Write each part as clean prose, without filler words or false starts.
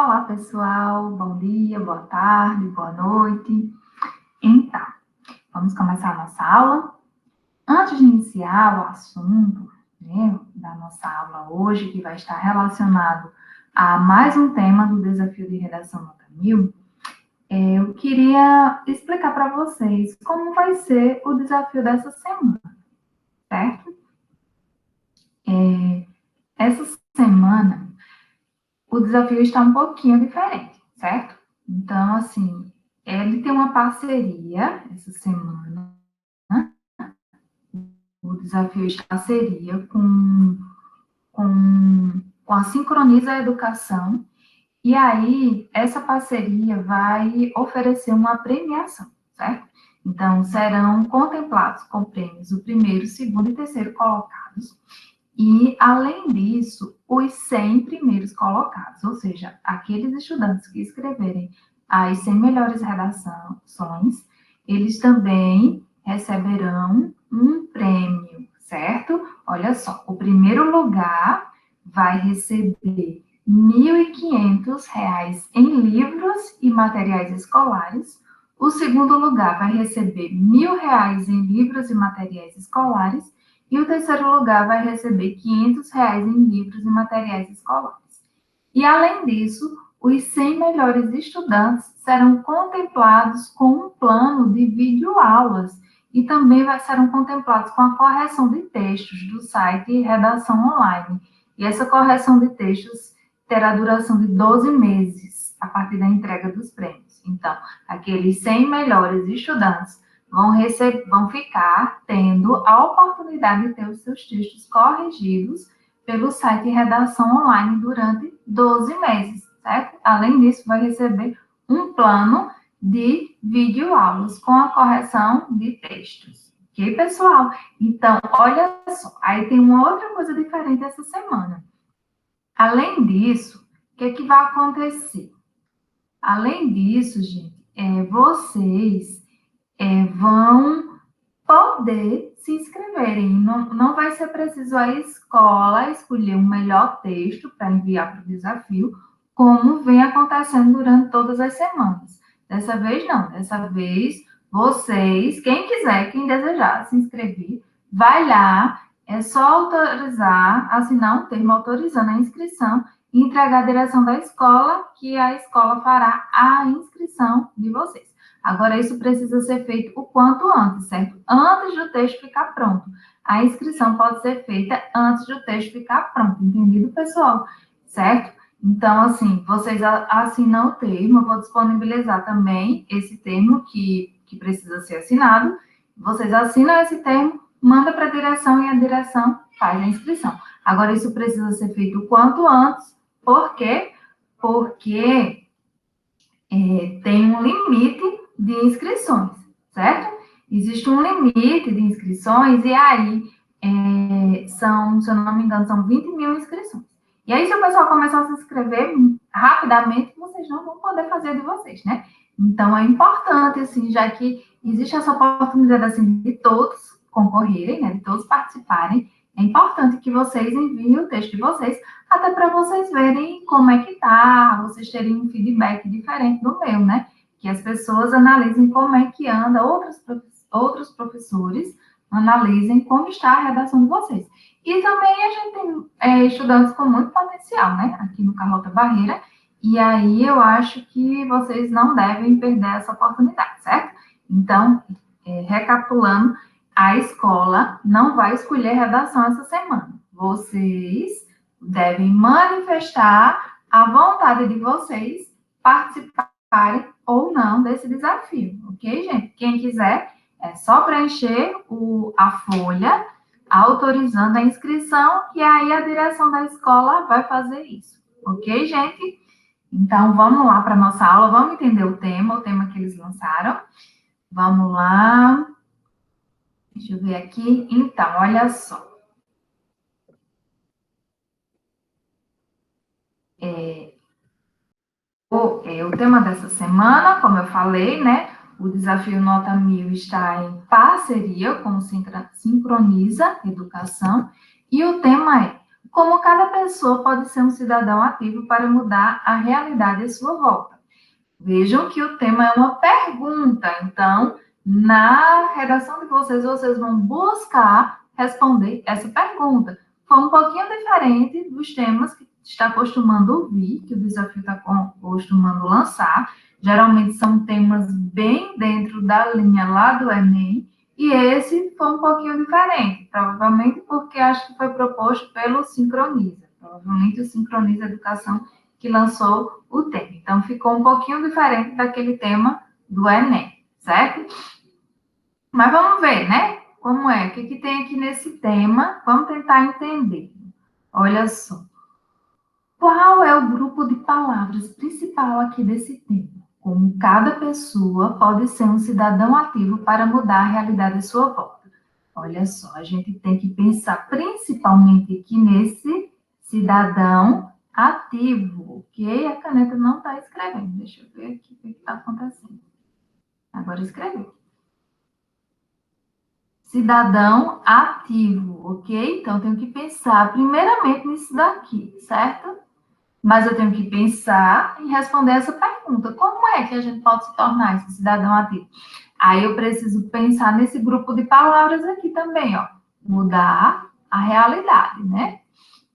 Olá, pessoal. Bom dia, boa tarde, boa noite. Então, vamos começar a nossa aula. Antes de iniciar o assunto, né, da nossa aula hoje, que vai estar relacionado a mais um tema do desafio de redação nota 1000, eu queria explicar para vocês como vai ser o desafio dessa semana, certo? Essa semana, o desafio está um pouquinho diferente, certo? Então, assim, ele tem uma parceria essa semana. O desafio está em parceria com a Sincroniza Educação. E aí, essa parceria vai oferecer uma premiação, certo? Então, serão contemplados com prêmios o primeiro, segundo e terceiro colocados. E, além disso, os 100 primeiros colocados, ou seja, aqueles estudantes que escreverem as 100 melhores redações, eles também receberão um prêmio, certo? Olha só, o primeiro lugar vai receber R$ 1.500 em livros e materiais escolares. O segundo lugar vai receber R$ 1.000 em livros e materiais escolares. E o terceiro lugar vai receber R$ 500 em livros e materiais escolares. E, além disso, os 100 melhores estudantes serão contemplados com um plano de videoaulas e também serão contemplados com a correção de textos do site Redação Online. E essa correção de textos terá duração de 12 meses a partir da entrega dos prêmios. Então, aqueles 100 melhores estudantes vão ficar tendo a oportunidade de ter os seus textos corrigidos pelo site Redação Online durante 12 meses, certo? Além disso, vai receber um plano de videoaulas com a correção de textos. Ok, pessoal? Então, olha só, aí tem uma outra coisa diferente essa semana. Além disso, o que vai acontecer? Além disso, gente, vocês vão poder se inscreverem. Não vai ser preciso a escola escolher um melhor texto para enviar para o desafio, como vem acontecendo durante todas as semanas. Dessa vez, não. Dessa vez, vocês, quem quiser, quem desejar se inscrever, vai lá, é só autorizar, assinar um termo autorizando a inscrição e entregar a direção da escola, que a escola fará a inscrição de vocês. Agora, isso precisa ser feito o quanto antes, certo? Antes do texto ficar pronto. A inscrição pode ser feita antes do texto ficar pronto, entendido, pessoal? Certo? Então, assim, vocês assinam o termo, eu vou disponibilizar também esse termo que precisa ser assinado. Vocês assinam esse termo, manda para a direção e a direção faz a inscrição. Agora, isso precisa ser feito o quanto antes. Por quê? Porque tem um limite de inscrições, certo? Existe um limite de inscrições e aí são, se eu não me engano, são 20 mil inscrições. E aí, se o pessoal começar a se inscrever rapidamente, vocês não vão poder fazer de vocês, né? Então, é importante, assim, já que existe essa oportunidade, assim, de todos concorrerem, né? De todos participarem, é importante que vocês enviem o texto de vocês, até para vocês verem como é que tá, vocês terem um feedback diferente do meu, né? Que as pessoas analisem como é que anda, outros professores analisem como está a redação de vocês. E também a gente tem estudantes com muito potencial, né? Aqui no Carlota Barreira, e aí eu acho que vocês não devem perder essa oportunidade, certo? Então, recapitulando, a escola não vai escolher redação essa semana. Vocês devem manifestar a vontade de vocês participarem ou não desse desafio, ok, gente? Quem quiser, é só preencher a folha autorizando a inscrição, e aí a direção da escola vai fazer isso, ok, gente? Então, vamos lá para a nossa aula, vamos entender o tema que eles lançaram. Vamos lá. Deixa eu ver aqui. Então, olha só. O tema dessa semana, como eu falei, né? O Desafio Nota 1000 está em parceria com o Sincroniza Educação. E o tema é: Como cada pessoa pode ser um cidadão ativo para mudar a realidade à sua volta. Vejam que o tema é uma pergunta, então, na redação de vocês, vocês vão buscar responder essa pergunta. Foi um pouquinho diferente dos temas que está acostumando ouvir, que o desafio está acostumando lançar. Geralmente são temas bem dentro da linha lá do Enem, e esse foi um pouquinho diferente, provavelmente porque acho que foi proposto pelo Sincroniza. Provavelmente o Sincroniza Educação que lançou o tema. Então, ficou um pouquinho diferente daquele tema do Enem, certo? Mas vamos ver, né? Como é? O que tem aqui nesse tema? Vamos tentar entender. Olha só. Qual é o grupo de palavras principal aqui desse tema? Como cada pessoa pode ser um cidadão ativo para mudar a realidade à sua volta. Olha só, a gente tem que pensar principalmente aqui nesse cidadão ativo, ok? A caneta não está escrevendo. Deixa eu ver aqui o que está acontecendo. Agora escreveu. Cidadão ativo, ok? Então, eu tenho que pensar primeiramente nisso daqui, certo? Mas eu tenho que pensar em responder essa pergunta. Como é que a gente pode se tornar esse cidadão ativo? Aí eu preciso pensar nesse grupo de palavras aqui também, ó. Mudar a realidade, né?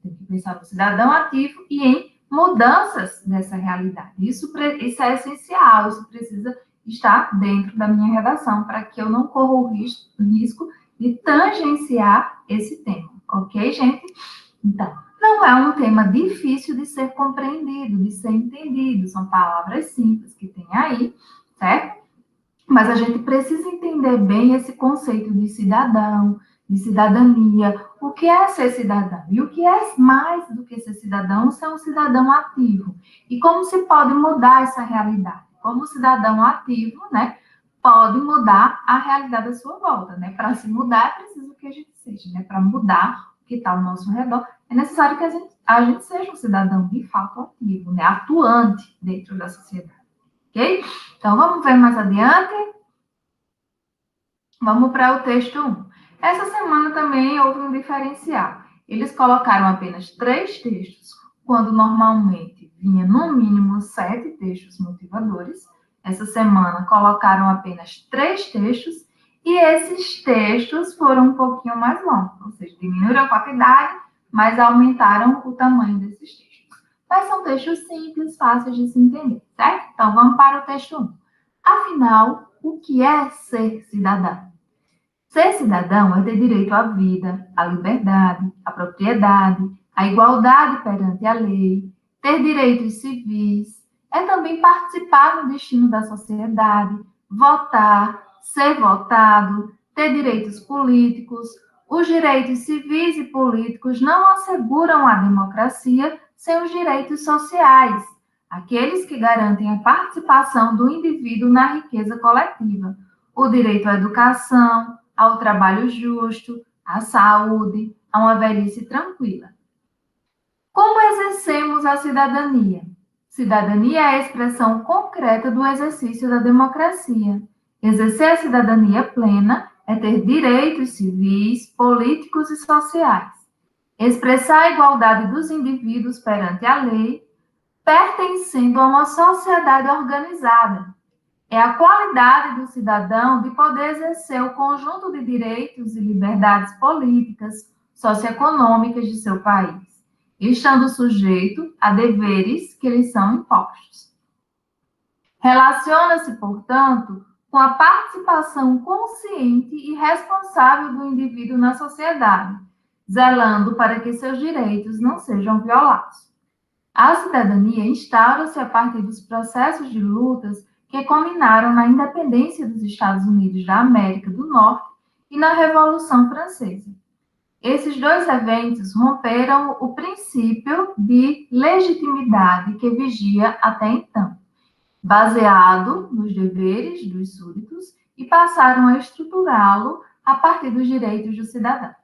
Tem que pensar no cidadão ativo e em mudanças dessa realidade. Isso é essencial, isso precisa estar dentro da minha redação para que eu não corra o risco de tangenciar esse tema, ok, gente? Então, não é um tema difícil de ser compreendido, de ser entendido, são palavras simples que tem aí, certo? Mas a gente precisa entender bem esse conceito de cidadão, de cidadania, o que é ser cidadão e o que é mais do que ser cidadão, ser um cidadão ativo. E como se pode mudar essa realidade? Como cidadão ativo, né, pode mudar a realidade à sua volta, né? Para se mudar é preciso que a gente seja, né? Para mudar o que está ao nosso redor, é necessário que a gente seja um cidadão de fato ativo, né? Atuante dentro da sociedade. Ok? Então, vamos ver mais adiante. Vamos para o texto 1. Essa semana também houve um diferencial. Eles colocaram apenas 3 textos, quando normalmente vinha no mínimo 7 textos motivadores. Essa semana colocaram apenas 3 textos e esses textos foram um pouquinho mais longos, ou seja, diminuíram a quantidade, mas aumentaram o tamanho desses textos. Mas são textos simples, fáceis de se entender, certo? Então, vamos para o texto 1. Afinal, o que é ser cidadão? Ser cidadão é ter direito à vida, à liberdade, à propriedade, à igualdade perante a lei, ter direitos civis, é também participar do destino da sociedade, votar, ser votado, ter direitos políticos. Os direitos civis e políticos não asseguram a democracia sem os direitos sociais, aqueles que garantem a participação do indivíduo na riqueza coletiva, o direito à educação, ao trabalho justo, à saúde, a uma velhice tranquila. Como exercemos a cidadania? Cidadania é a expressão concreta do exercício da democracia. Exercer a cidadania plena é ter direitos civis, políticos e sociais. Expressar a igualdade dos indivíduos perante a lei, pertencendo a uma sociedade organizada. É a qualidade do cidadão de poder exercer o conjunto de direitos e liberdades políticas, socioeconômicas de seu país, estando sujeito a deveres que lhes são impostos. Relaciona-se, portanto, com a participação consciente e responsável do indivíduo na sociedade, zelando para que seus direitos não sejam violados. A cidadania instaura-se a partir dos processos de lutas que culminaram na independência dos Estados Unidos da América do Norte e na Revolução Francesa. Esses dois eventos romperam o princípio de legitimidade que vigia até então, baseado nos deveres dos súditos, e passaram a estruturá-lo a partir dos direitos do cidadão.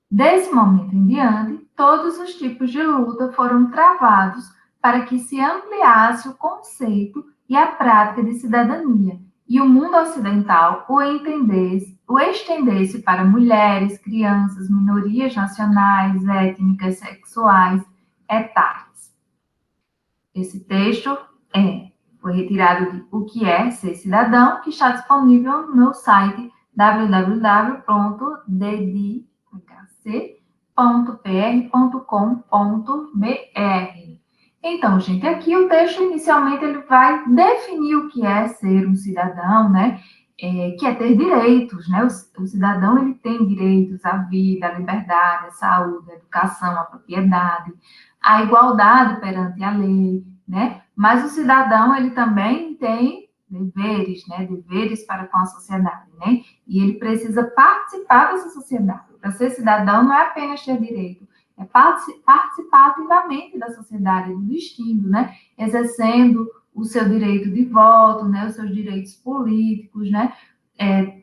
Desse momento em diante, todos os tipos de luta foram travados para que se ampliasse o conceito e a prática de cidadania, e o mundo ocidental o estender-se para mulheres, crianças, minorias nacionais, étnicas, sexuais, etárias. Esse texto foi retirado de O que é Ser Cidadão, que está disponível no site www.ddhc.pr.com.br. Então, gente, aqui o texto inicialmente ele vai definir o que é ser um cidadão, né? Que é ter direitos, né? O cidadão ele tem direitos à vida, à liberdade, à saúde, à educação, à propriedade, à igualdade perante a lei, né? Mas o cidadão ele também tem deveres, né? Deveres para com a sociedade, né? E ele precisa participar dessa sociedade. Para ser cidadão não é apenas ter direito, é participar ativamente da sociedade, do destino, né? Exercendo o seu direito de voto, né? Os seus direitos políticos, né?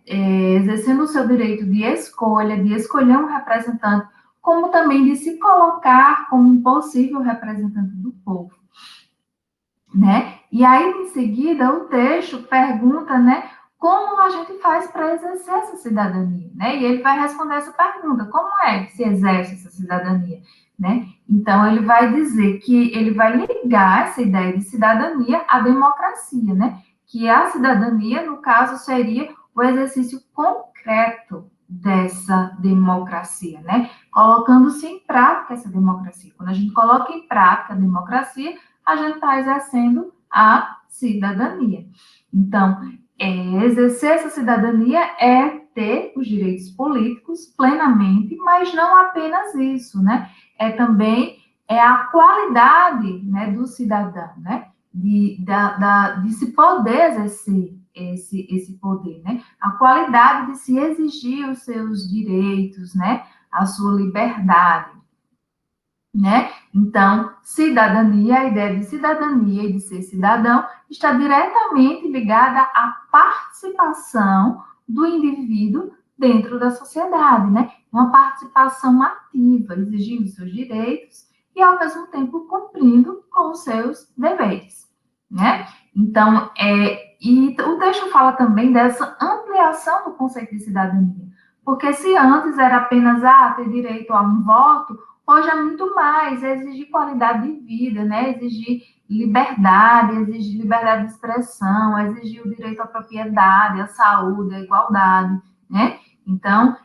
Exercendo o seu direito de escolher um representante, como também de se colocar como um possível representante do povo, né? E aí, em seguida, o texto pergunta, né? Como a gente faz para exercer essa cidadania, né? E ele vai responder essa pergunta: como é que se exerce essa cidadania, né? Então, ele vai dizer que ele vai ligar essa ideia de cidadania à democracia, né? Que a cidadania, no caso, seria o exercício concreto dessa democracia, né? Colocando-se em prática essa democracia. Quando a gente coloca em prática a democracia, a gente está exercendo a cidadania. Então, exercer essa cidadania é ter os direitos políticos plenamente, mas não apenas isso, né? Também a qualidade, né, do cidadão, né? De se poder exercer esse poder, né? A qualidade de se exigir os seus direitos, né? A sua liberdade, né? Então, cidadania, a ideia de cidadania e de ser cidadão está diretamente ligada à participação do indivíduo dentro da sociedade, né? Uma participação ativa, exigindo seus direitos e, ao mesmo tempo, cumprindo com os seus deveres, né? Então, e o texto fala também dessa ampliação do conceito de cidadania, porque se antes era apenas ter direito a um voto, hoje é muito mais, exigir qualidade de vida, né? Exigir liberdade de expressão, exigir o direito à propriedade, à saúde, à igualdade, né? Então,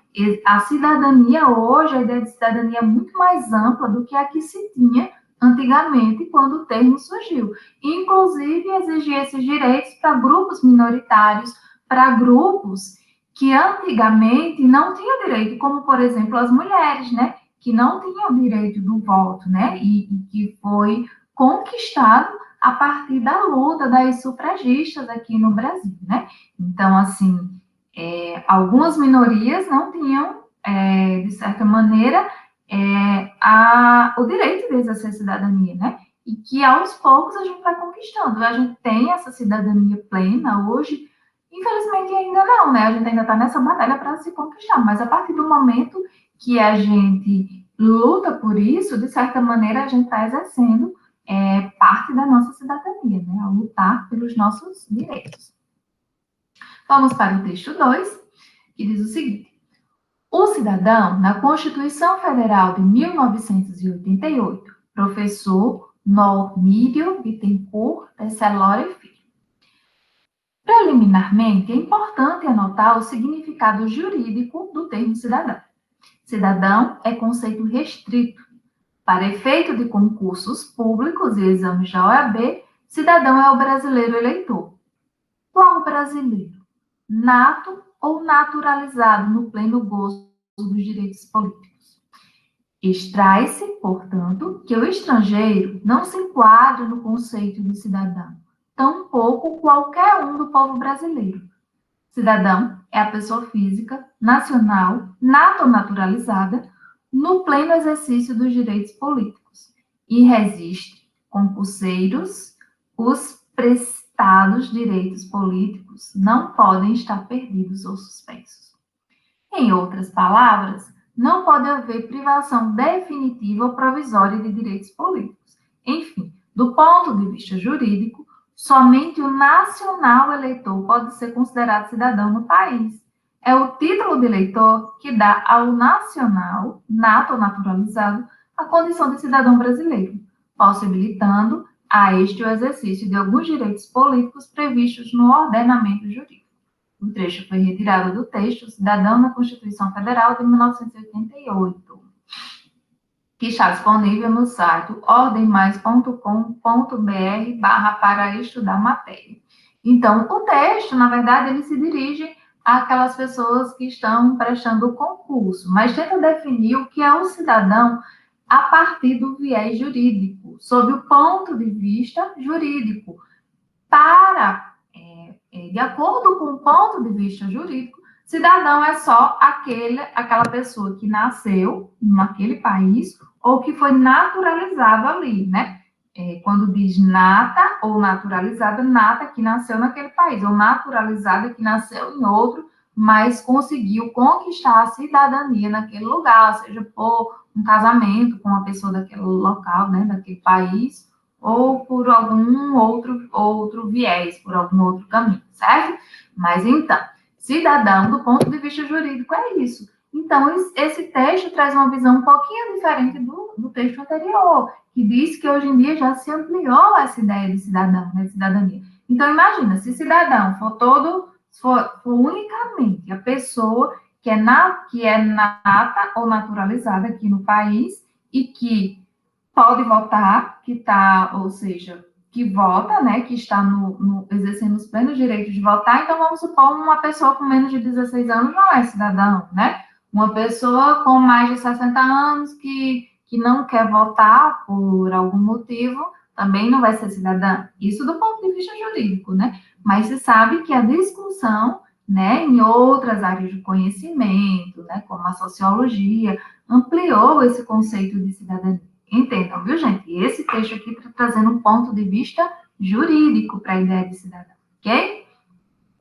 a cidadania hoje, a ideia de cidadania é muito mais ampla do que a que se tinha antigamente, quando o termo surgiu. Inclusive, exigir esses direitos para grupos minoritários, para grupos que antigamente não tinham direito, como, por exemplo, as mulheres, né? Que não tinham o direito do voto, né? E que foi conquistado a partir da luta das sufragistas aqui no Brasil, né? Então, assim, algumas minorias não tinham, de certa maneira, o direito de exercer cidadania, né? E que aos poucos a gente vai conquistando. A gente tem essa cidadania plena hoje, infelizmente ainda não, né? A gente ainda está nessa batalha para se conquistar, mas a partir do momento que a gente luta por isso, de certa maneira a gente está exercendo parte da nossa cidadania, né? Ao lutar pelos nossos direitos. Vamos para o texto 2, que diz o seguinte: o cidadão, na Constituição Federal de 1988, professor Normírio Bittencourt Tesselore Filho. Preliminarmente, é importante anotar o significado jurídico do termo cidadão. Cidadão é conceito restrito. Para efeito de concursos públicos e exames da OAB, cidadão é o brasileiro eleitor. Qual brasileiro? Nato ou naturalizado no pleno gozo dos direitos políticos. Extrai-se, portanto, que o estrangeiro não se enquadra no conceito de cidadão, tampouco qualquer um do povo brasileiro. Cidadão é a pessoa física, nacional, nata ou naturalizada, no pleno exercício dos direitos políticos, e resiste, concurseiros, os prestados direitos políticos não podem estar perdidos ou suspensos. Em outras palavras, não pode haver privação definitiva ou provisória de direitos políticos. Enfim, do ponto de vista jurídico, somente o nacional eleitor pode ser considerado cidadão no país. é o título de eleitor que dá ao nacional, nato ou naturalizado, a condição de cidadão brasileiro, possibilitando a este o exercício de alguns direitos políticos previstos no ordenamento jurídico. O trecho foi retirado do texto Cidadão na Constituição Federal de 1988, que está disponível no site ordemmais.com.br para estudar matéria. Então, o texto, na verdade, ele se dirige àquelas pessoas que estão prestando o concurso, mas tenta definir o que é o cidadão a partir do viés jurídico, sob o ponto de vista jurídico. De acordo com o ponto de vista jurídico, cidadão é só aquela pessoa que nasceu naquele país ou que foi naturalizado ali, né? Quando diz nata ou naturalizada, nata que nasceu naquele país, ou naturalizada que nasceu em outro, mas conseguiu conquistar a cidadania naquele lugar, seja por um casamento com uma pessoa daquele local, né, daquele país, ou por algum outro viés, por algum outro caminho, certo? Mas então, cidadão, do ponto de vista jurídico, é isso. Então, esse texto traz uma visão um pouquinho diferente do texto anterior, que diz que hoje em dia já se ampliou essa ideia de cidadão, né, de cidadania. Então, imagina, se cidadão for unicamente a pessoa que é nata ou naturalizada aqui no país e que pode votar, ou seja, que vota, né, que está exercendo os plenos direitos de votar, então vamos supor uma pessoa com menos de 16 anos não é cidadão, né? Uma pessoa com mais de 60 anos que não quer votar por algum motivo, também não vai ser cidadã. Isso do ponto de vista jurídico, né? Mas se sabe que a discussão, né, em outras áreas de conhecimento, né, como a sociologia, ampliou esse conceito de cidadania. Entendam, viu, gente? Esse texto aqui está trazendo um ponto de vista jurídico para a ideia de cidadão, ok?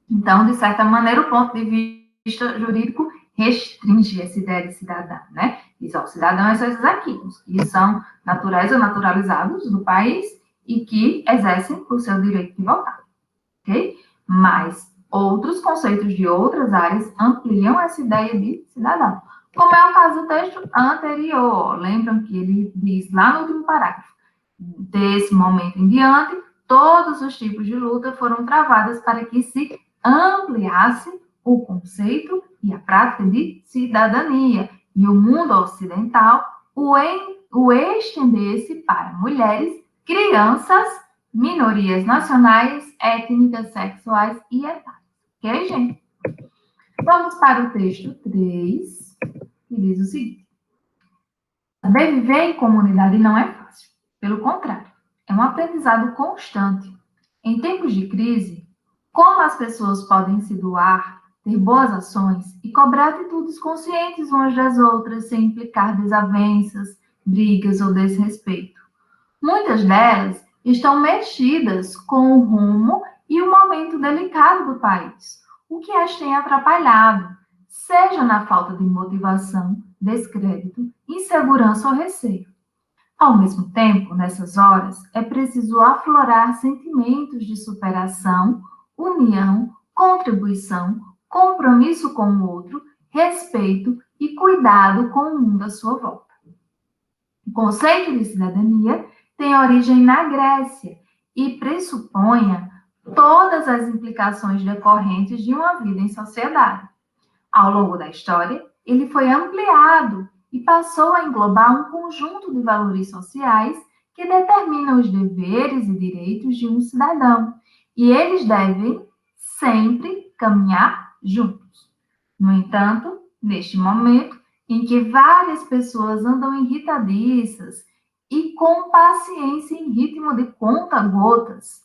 Então, de certa maneira, o ponto de vista jurídico restringe essa ideia de cidadão, né? Diz, ó, cidadão é só esses aqui, os que são naturais ou naturalizados do país e que exercem o seu direito de votar, ok? Mas outros conceitos de outras áreas ampliam essa ideia de cidadão. Como é o caso do texto anterior. Lembram que ele diz lá no último parágrafo, desse momento em diante, todos os tipos de luta foram travadas para que se ampliasse o conceito e a prática de cidadania, e o mundo ocidental o estendesse para mulheres, crianças, minorias nacionais, étnicas, sexuais e etárias. Ok, gente? Vamos para o texto 3, que diz o seguinte: viver em comunidade não é fácil. Pelo contrário, é um aprendizado constante. Em tempos de crise, como as pessoas podem se doar, ter boas ações e cobrar atitudes conscientes umas das outras sem implicar desavenças, brigas ou desrespeito. Muitas delas estão mexidas com o rumo e o momento delicado do país, o que as tem atrapalhado, seja na falta de motivação, descrédito, insegurança ou receio. Ao mesmo tempo, nessas horas, é preciso aflorar sentimentos de superação, união, contribuição, compromisso com o outro, respeito e cuidado com o mundo à sua volta. O conceito de cidadania tem origem na Grécia e pressuponha todas as implicações decorrentes de uma vida em sociedade. Ao longo da história, ele foi ampliado e passou a englobar um conjunto de valores sociais que determinam os deveres e direitos de um cidadão, e eles devem sempre caminhar juntos. No entanto, neste momento em que várias pessoas andam irritadiças e com paciência em ritmo de conta-gotas,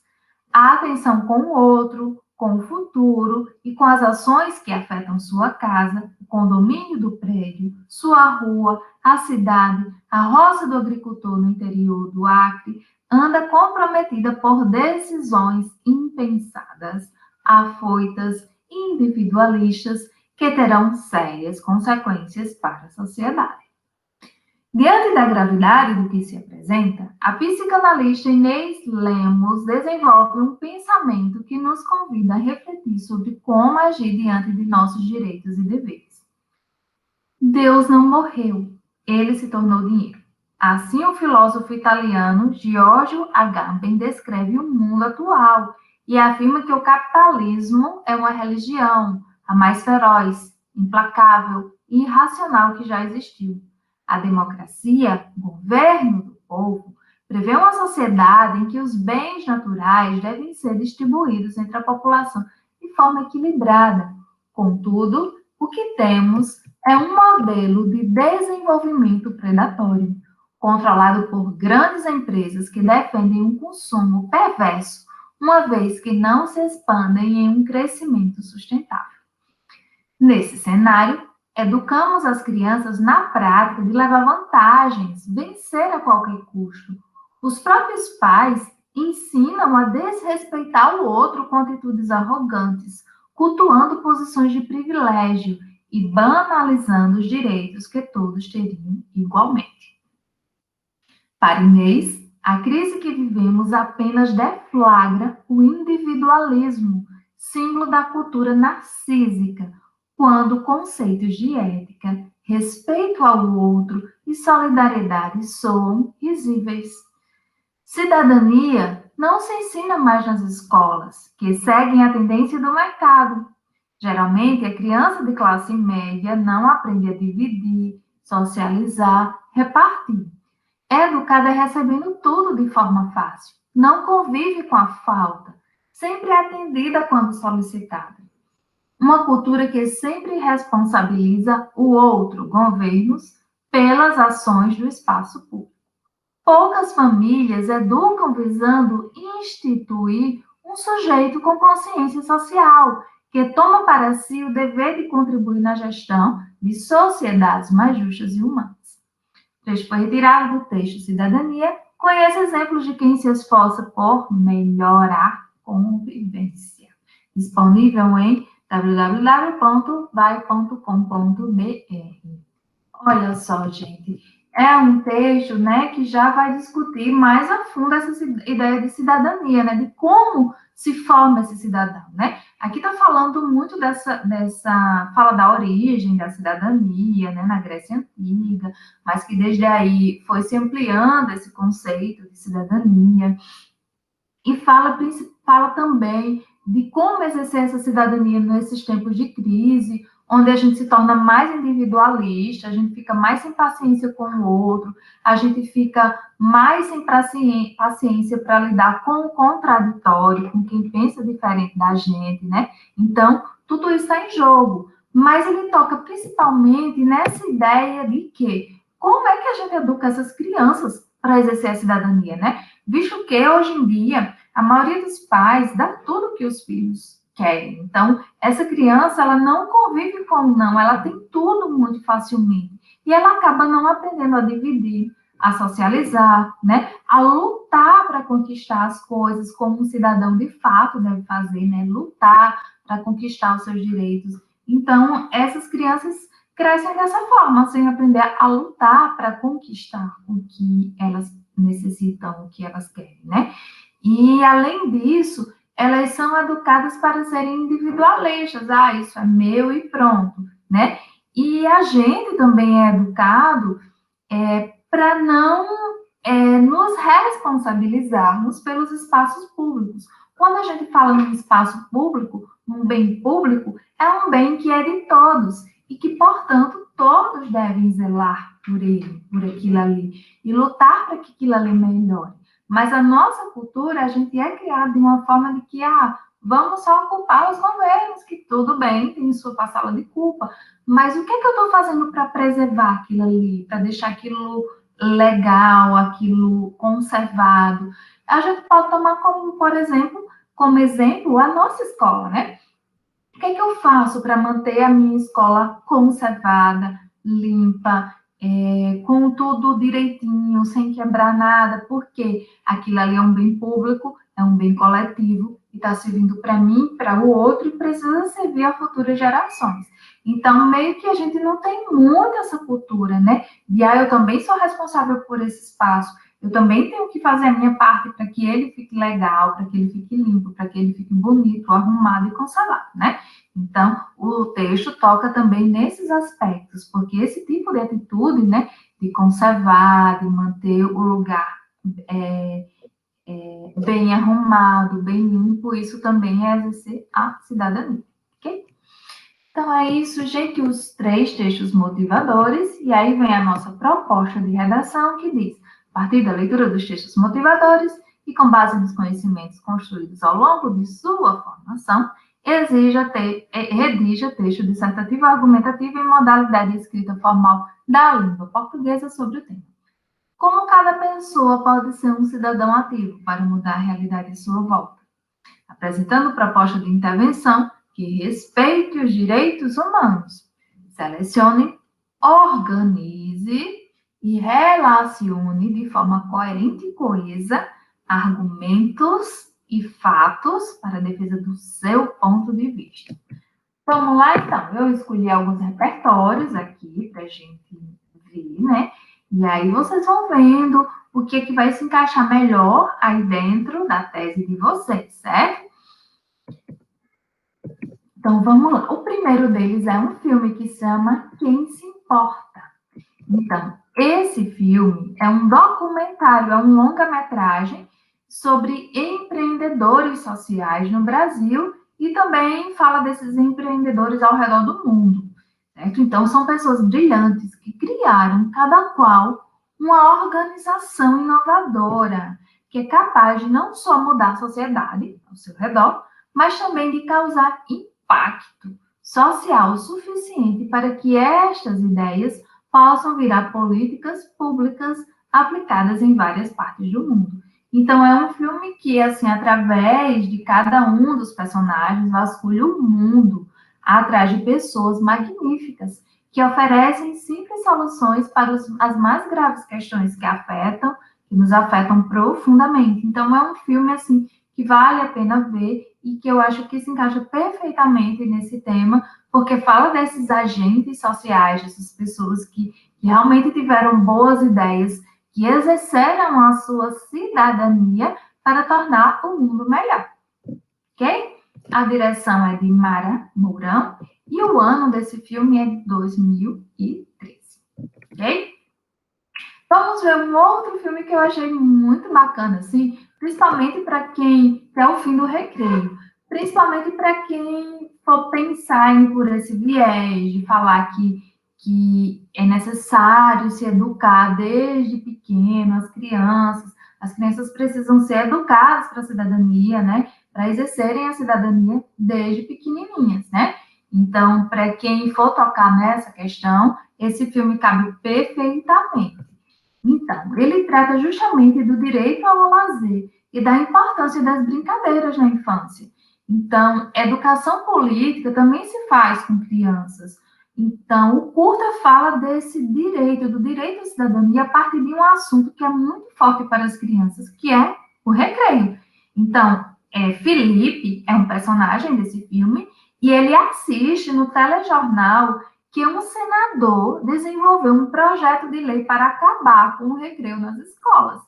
a atenção com o outro, com o futuro e com as ações que afetam sua casa, o condomínio do prédio, sua rua, a cidade, a roça do agricultor no interior do Acre, anda comprometida por decisões impensadas, afoitas, individualistas, que terão sérias consequências para a sociedade. Diante da gravidade do que se apresenta, a psicanalista Inês Lemos desenvolve um pensamento que nos convida a refletir sobre como agir diante de nossos direitos e deveres. Deus não morreu, ele se tornou dinheiro. Assim, o filósofo italiano Giorgio Agamben descreve o mundo atual e afirma que o capitalismo é uma religião, a mais feroz, implacável e irracional que já existiu. A democracia, governo do povo, prevê uma sociedade em que os bens naturais devem ser distribuídos entre a população de forma equilibrada. Contudo, o que temos é um modelo de desenvolvimento predatório, controlado por grandes empresas que defendem um consumo perverso, uma vez que não se expandem em um crescimento sustentável. Nesse cenário, educamos as crianças na prática de levar vantagens, vencer a qualquer custo. Os próprios pais ensinam a desrespeitar o outro com atitudes arrogantes, cultuando posições de privilégio e banalizando os direitos que todos teriam igualmente. Para Inês, a crise que vivemos apenas deflagra o individualismo, símbolo da cultura narcísica, quando conceitos de ética, respeito ao outro e solidariedade soam risíveis. Cidadania não se ensina mais nas escolas, que seguem a tendência do mercado. Geralmente, a criança de classe média não aprende a dividir, socializar, repartir. É educada recebendo tudo de forma fácil, não convive com a falta, sempre é atendida quando solicitada. Uma cultura que sempre responsabiliza o outro, governos, pelas ações do espaço público. Poucas famílias educam visando instituir um sujeito com consciência social, que toma para si o dever de contribuir na gestão de sociedades mais justas e humanas. O trecho foi retirado do texto Cidadania. Conhece exemplos de quem se esforça por melhorar a convivência. Disponível em www.vai.com.br. Olha só, gente, é um texto, né, que já vai discutir mais a fundo essa ideia de cidadania, né, de como se forma esse cidadão, né? Aqui está falando muito fala da origem da cidadania, né, na Grécia Antiga, mas que desde aí foi se ampliando esse conceito de cidadania, e fala também de como exercer essa cidadania nesses tempos de crise, onde a gente se torna mais individualista, a gente fica mais sem paciência com o outro, a gente fica mais sem paciência para lidar com o contraditório, com quem pensa diferente da gente, né? Então, tudo isso está em jogo. Mas ele toca principalmente nessa ideia de que como é que a gente educa essas crianças para exercer a cidadania, né? Visto que hoje em dia a maioria dos pais dá tudo que os filhos querem. Então, essa criança, ela não convive com o não, ela tem tudo muito facilmente. E ela acaba não aprendendo a dividir, a socializar, né? A lutar para conquistar as coisas, como um cidadão de fato deve fazer, né? Lutar para conquistar os seus direitos. Então, essas crianças crescem dessa forma, sem aprender a lutar para conquistar o que elas necessitam, o que elas querem, né? E, além disso, elas são educadas para serem individualistas. Ah, isso é meu e pronto, né? E a gente também é educado para não nos responsabilizarmos pelos espaços públicos. Quando a gente fala num espaço público, num bem público, é um bem que é de todos e que, portanto, todos devem zelar por ele, por aquilo ali, e lutar para que aquilo ali melhore. Mas a nossa cultura, a gente é criado de uma forma de que, vamos só culpar os governos, que tudo bem, tem sua parcela de culpa, mas o que é que eu estou fazendo para preservar aquilo ali, para deixar aquilo legal, aquilo conservado? A gente pode tomar como, por exemplo, como exemplo, a nossa escola, né? O que é que eu faço para manter a minha escola conservada, limpa, com tudo direitinho, sem quebrar nada? Porque aquilo ali é um bem público, é um bem coletivo, e está servindo para mim, para o outro, e precisa servir a futuras gerações. Então, meio que a gente não tem muito essa cultura, né? De, eu também sou responsável por esse espaço, eu também tenho que fazer a minha parte para que ele fique legal, para que ele fique limpo, para que ele fique bonito, arrumado e conservado, né? Então, o texto toca também nesses aspectos, porque esse tipo de atitude, né, de conservar, de manter o lugar bem arrumado, bem limpo, isso também é exercer a cidadania, ok? Então, é isso, gente, os 3 textos motivadores, e aí vem a nossa proposta de redação, que diz, a partir da leitura dos textos motivadores e com base nos conhecimentos construídos ao longo de sua formação, redija texto dissertativo argumentativo em modalidade de escrita formal da língua portuguesa sobre o tema. Como cada pessoa pode ser um cidadão ativo para mudar a realidade à sua volta? Apresentando proposta de intervenção que respeite os direitos humanos. Selecione, organize e relacione de forma coerente e coesa argumentos e fatos para a defesa do seu ponto de vista. Vamos lá, então. Eu escolhi alguns repertórios aqui para a gente ver, né? E aí vocês vão vendo o que vai se encaixar melhor aí dentro da tese de vocês, certo? Então, vamos lá. O primeiro deles é um filme que se chama Quem se Importa. Então, esse filme é um documentário, é um longa-metragem sobre empreendedores sociais no Brasil e também fala desses empreendedores ao redor do mundo, certo? Então, são pessoas brilhantes que criaram, cada qual, uma organização inovadora que é capaz de não só mudar a sociedade ao seu redor, mas também de causar impacto social suficiente para que estas ideias possam virar políticas públicas aplicadas em várias partes do mundo. Então, é um filme que, assim, através de cada um dos personagens, vasculha o mundo atrás de pessoas magníficas que oferecem simples soluções para as mais graves questões que nos afetam profundamente. Então, é um filme, assim, que vale a pena ver e que eu acho que se encaixa perfeitamente nesse tema, porque fala desses agentes sociais, dessas pessoas que realmente tiveram boas ideias, que exerceram a sua cidadania para tornar o mundo melhor. Ok? A direção é de Mara Mourão e o ano desse filme é 2013. Ok? Vamos ver um outro filme que eu achei muito bacana, assim, principalmente para quem quer o fim do recreio. Principalmente para quem for pensar em por esse viés de falar que é necessário se educar desde pequeno as crianças precisam ser educadas para a cidadania, né? Para exercerem a cidadania desde pequenininhas, né? Então, para quem for tocar nessa questão, esse filme cabe perfeitamente. Então, ele trata justamente do direito ao lazer e da importância das brincadeiras na infância. Então, educação política também se faz com crianças. Então, o curta fala desse direito, do direito à cidadania, a partir de um assunto que é muito forte para as crianças, que é o recreio. Então, Felipe é um personagem desse filme e ele assiste no telejornal que um senador desenvolveu um projeto de lei para acabar com o recreio nas escolas.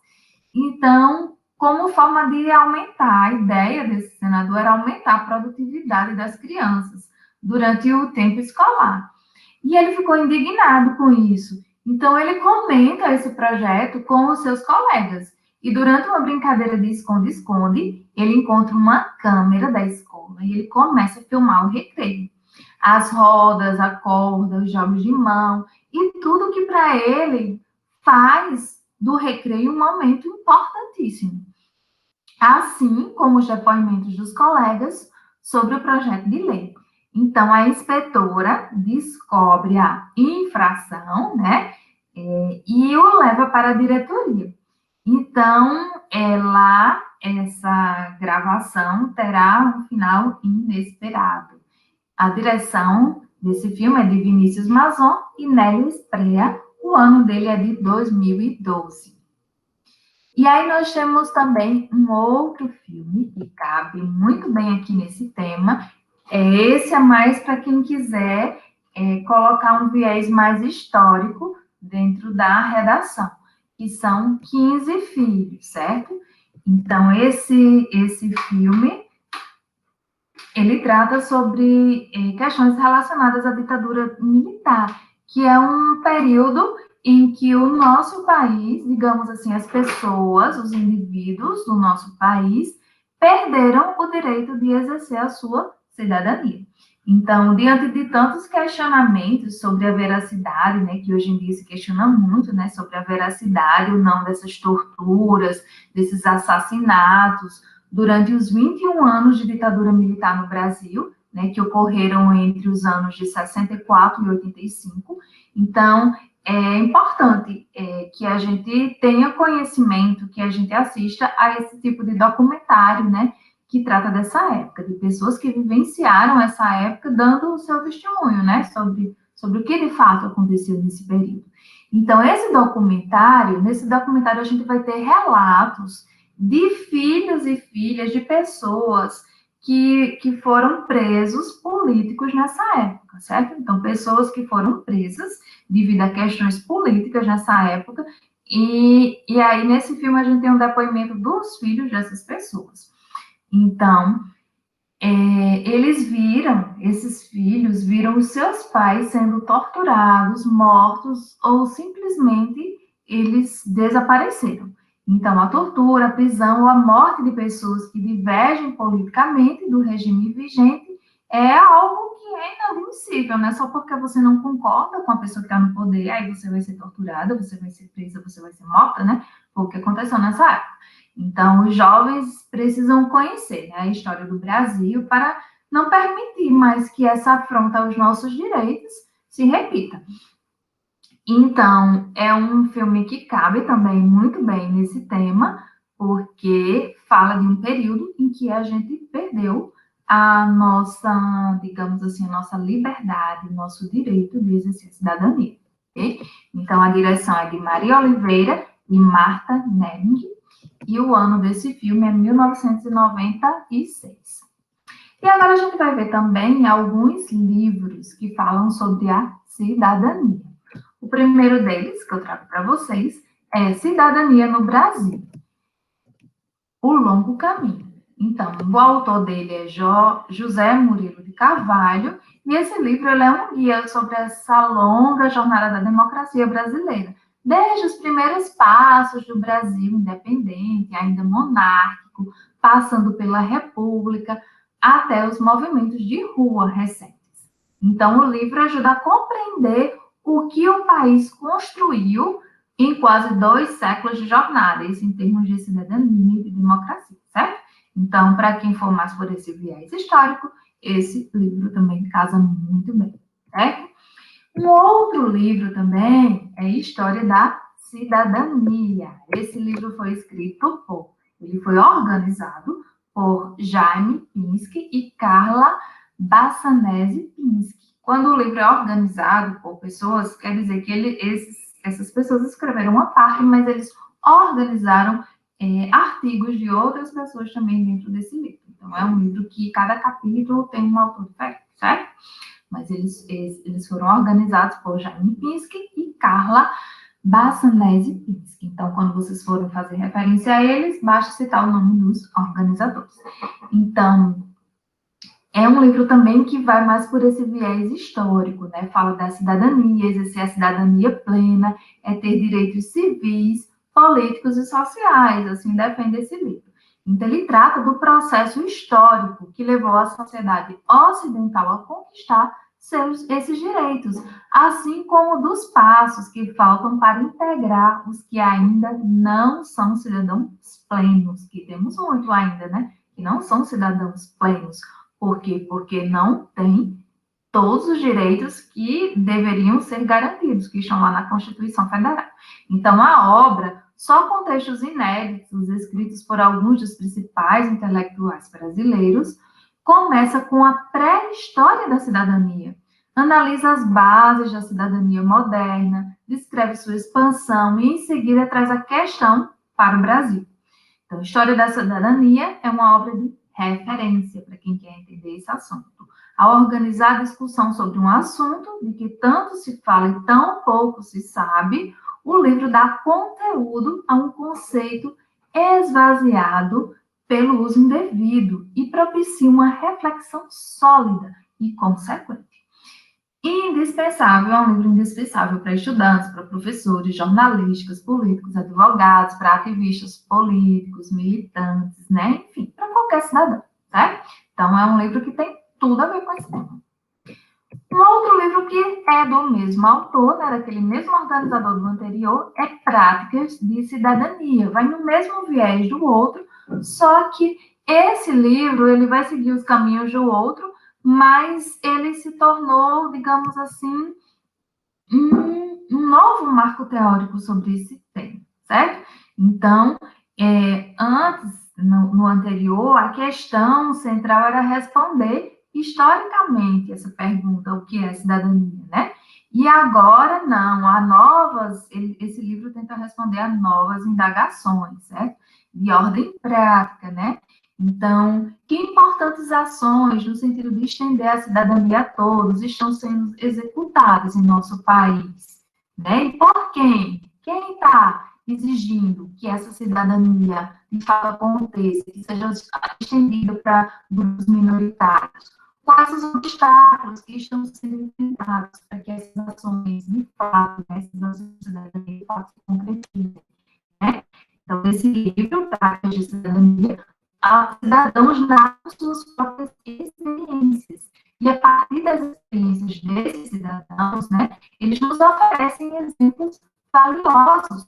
Então, como forma de aumentar, a ideia desse senador era aumentar a produtividade das crianças durante o tempo escolar. E ele ficou indignado com isso. Então, ele comenta esse projeto com os seus colegas. E durante uma brincadeira de esconde-esconde, ele encontra uma câmera da escola e ele começa a filmar o recreio. As rodas, a corda, os jogos de mão e tudo que para ele faz do recreio um momento importantíssimo. Assim como os depoimentos dos colegas sobre o projeto de lei. Então, a inspetora descobre a infração, né? E o leva para a diretoria. Então, essa gravação terá um final inesperado. A direção desse filme é de Vinícius Mazon e Nélio Estrela. O ano dele é de 2012. E aí nós temos também um outro filme que cabe muito bem aqui nesse tema. Esse é mais para quem quiser colocar um viés mais histórico dentro da redação, que são 15 filhos, certo? Então, esse filme, ele trata sobre questões relacionadas à ditadura militar, que é um período em que o nosso país, digamos assim, as pessoas, os indivíduos do nosso país, perderam o direito de exercer a sua cidadania. Então, diante de tantos questionamentos sobre a veracidade, né, que hoje em dia se questiona muito, né, sobre a veracidade ou não dessas torturas, desses assassinatos, durante os 21 anos de ditadura militar no Brasil, né, que ocorreram entre os anos de 64 e 85. Então, é importante que a gente tenha conhecimento, que a gente assista a esse tipo de documentário, né, que trata dessa época, de pessoas que vivenciaram essa época, dando o seu testemunho, né, sobre o que de fato aconteceu nesse período. Então, nesse documentário a gente vai ter relatos de filhos e filhas de pessoas que foram presos políticos nessa época, certo? Então, pessoas que foram presas devido a questões políticas nessa época, e aí nesse filme a gente tem um depoimento dos filhos dessas pessoas. Então, esses filhos viram os seus pais sendo torturados, mortos, ou simplesmente eles desapareceram. Então, a tortura, a prisão ou a morte de pessoas que divergem politicamente do regime vigente é algo que é inadmissível, não é só porque você não concorda com a pessoa que está no poder, aí você vai ser torturada, você vai ser presa, você vai ser morta, né? Foi o que aconteceu nessa época. Então, os jovens precisam conhecer, né, a história do Brasil para não permitir mais que essa afronta aos nossos direitos se repita. Então, é um filme que cabe também muito bem nesse tema, porque fala de um período em que a gente perdeu a nossa, digamos assim, a nossa liberdade, nosso direito de exercer a cidadania. Okay? Então, a direção é de Maria Oliveira e Marta Nering, e o ano desse filme é 1996. E agora a gente vai ver também alguns livros que falam sobre a cidadania. O primeiro deles, que eu trago para vocês, é Cidadania no Brasil, O Longo Caminho. Então, o autor dele é José Murilo de Carvalho, e esse livro ele é um guia sobre essa longa jornada da democracia brasileira, desde os primeiros passos do Brasil independente, ainda monárquico, passando pela República, até os movimentos de rua recentes. Então, o livro ajuda a compreender o que o país construiu em quase 2 séculos de jornada, isso em termos de cidadania e de democracia, certo? Então, para quem for mais por esse viés histórico, esse livro também casa muito bem, certo? Um outro livro também é História da Cidadania. Esse livro foi ele foi organizado por Jaime Pinsky e Carla Bassanese Pinsky. Quando o livro é organizado por pessoas, quer dizer que essas pessoas escreveram uma parte, mas eles organizaram artigos de outras pessoas também dentro desse livro. Então, é um livro que cada capítulo tem um autor diferente, certo? Mas eles foram organizados por Jaime Pinsky e Carla Bassanese Pinsky. Então, quando vocês forem fazer referência a eles, basta citar o nome dos organizadores. Então, é um livro também que vai mais por esse viés histórico, né? Fala da cidadania, exercer a cidadania plena, é ter direitos civis, políticos e sociais, assim defende esse livro. Então, ele trata do processo histórico que levou a sociedade ocidental a conquistar esses direitos, assim como dos passos que faltam para integrar os que ainda não são cidadãos plenos, que temos muito ainda, né? Que não são cidadãos plenos. Por quê? Porque não tem todos os direitos que deveriam ser garantidos, que estão lá na Constituição Federal. Então, a obra, só com textos inéditos, escritos por alguns dos principais intelectuais brasileiros, começa com a pré-história da cidadania, analisa as bases da cidadania moderna, descreve sua expansão e, em seguida, traz a questão para o Brasil. Então, História da Cidadania é uma obra de referência para quem quer entender esse assunto. a organizar a discussão sobre um assunto de que tanto se fala e tão pouco se sabe, o livro dá conteúdo a um conceito esvaziado pelo uso indevido e propicia uma reflexão sólida e consequente. Indispensável, é um livro indispensável para estudantes, para professores, jornalistas, políticos, advogados, para ativistas políticos, militantes, né? Enfim, para qualquer cidadão, certo? Então, é um livro que tem tudo a ver com esse tema. Um outro livro que é do mesmo autor, né, daquele mesmo organizador do anterior, é Práticas de Cidadania. Vai no mesmo viés do outro, só que esse livro ele vai seguir os caminhos do outro, mas ele se tornou, digamos assim, um novo marco teórico sobre esse tema, certo? Então, antes, no anterior, a questão central era responder historicamente essa pergunta, o que é cidadania, né? E agora, não, esse livro tenta responder a novas indagações, certo? De ordem prática, né? Então, que importantes ações, no sentido de estender a cidadania a todos, estão sendo executadas em nosso país? Né? E por quem? Quem está exigindo que essa cidadania, de fato, aconteça, que seja estendida para grupos minoritários? Quais os obstáculos que estão sendo enfrentados para que essas ações, de fato, essas ações de cidadania, de fato, se concretizem? Né? Então, esse livro, Práticas de Cidadania, cidadãos narram suas próprias experiências. E a partir das experiências desses cidadãos, né, eles nos oferecem exemplos valiosos,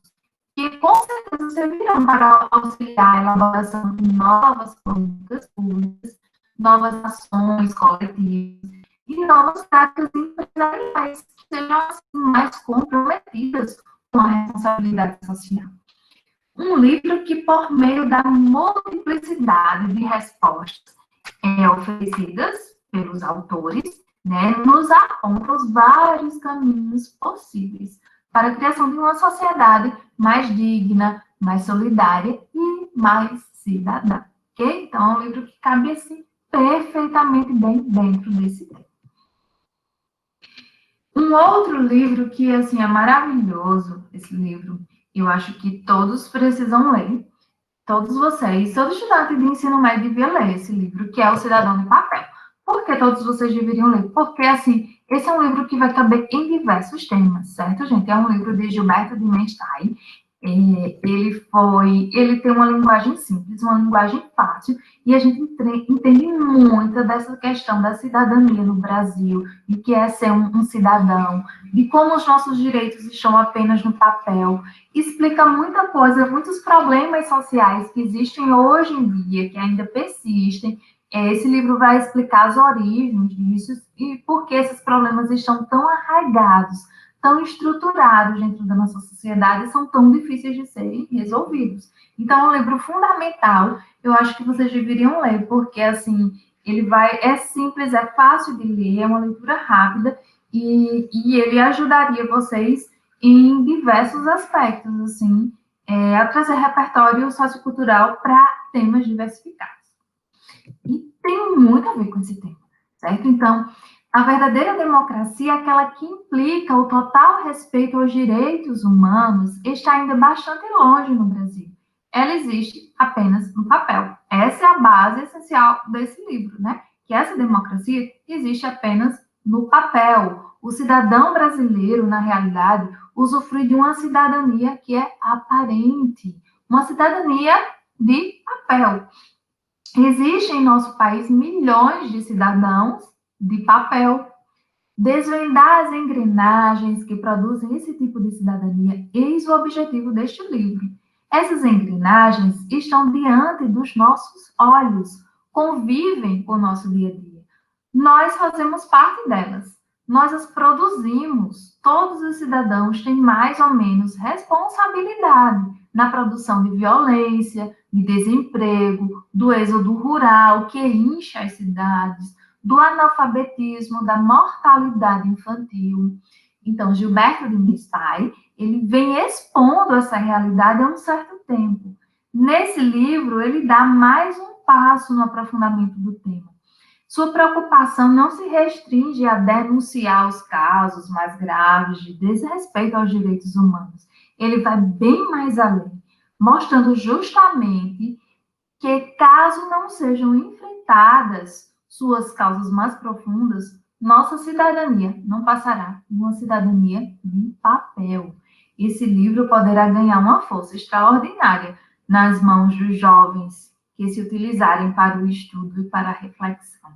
que com certeza servirão para auxiliar a elaboração de novas políticas públicas, novas ações coletivas e novas práticas empresariais que sejam assim, mais comprometidas com a responsabilidade social. Um livro que, por meio da multiplicidade de respostas oferecidas pelos autores, né, nos aponta os vários caminhos possíveis para a criação de uma sociedade mais digna, mais solidária e mais cidadã. Okay? Então, é um livro que cabe assim, perfeitamente bem dentro desse tema. Um outro livro que assim, é maravilhoso, esse livro, eu acho que todos precisam ler, todos vocês, todo estudante de ensino médio devia ler esse livro, que é O Cidadão de Papel. Por que todos vocês deveriam ler? Porque, assim, esse é um livro que vai caber em diversos temas, certo, gente? É um livro de Gilberto de Menstein. Ele tem uma linguagem simples, uma linguagem fácil, e a gente entende muito dessa questão da cidadania no Brasil, e que é ser um cidadão, de como os nossos direitos estão apenas no papel. Explica muita coisa, muitos problemas sociais que existem hoje em dia, que ainda persistem. Esse livro vai explicar as origens disso e por que esses problemas estão tão arraigados, tão estruturados dentro da nossa sociedade e são tão difíceis de serem resolvidos. Então, é um livro fundamental, eu acho que vocês deveriam ler, porque, assim, é simples, é fácil de ler, é uma leitura rápida e ele ajudaria vocês em diversos aspectos, assim, a trazer repertório sociocultural para temas diversificados. E tem muito a ver com esse tema, certo? Então, a verdadeira democracia, aquela que implica o total respeito aos direitos humanos, está ainda bastante longe no Brasil. Ela existe apenas no papel. Essa é a base essencial desse livro, né? Que essa democracia existe apenas no papel. O cidadão brasileiro, na realidade, usufrui de uma cidadania que é aparente, uma cidadania de papel. Existem em nosso país milhões de cidadãos de papel. Desvendar as engrenagens que produzem esse tipo de cidadania, eis o objetivo deste livro. Essas engrenagens estão diante dos nossos olhos, convivem com o nosso dia a dia. Nós fazemos parte delas, nós as produzimos. Todos os cidadãos têm mais ou menos responsabilidade na produção de violência, de desemprego, do êxodo rural que incha as cidades, do analfabetismo, da mortalidade infantil. Então, Gilberto de Menstein, ele vem expondo essa realidade há um certo tempo. Nesse livro, ele dá mais um passo no aprofundamento do tema. Sua preocupação não se restringe a denunciar os casos mais graves de desrespeito aos direitos humanos. Ele vai bem mais além, mostrando justamente que, caso não sejam enfrentadas suas causas mais profundas, nossa cidadania não passará de uma cidadania de papel. Esse livro poderá ganhar uma força extraordinária nas mãos dos jovens que se utilizarem para o estudo e para a reflexão.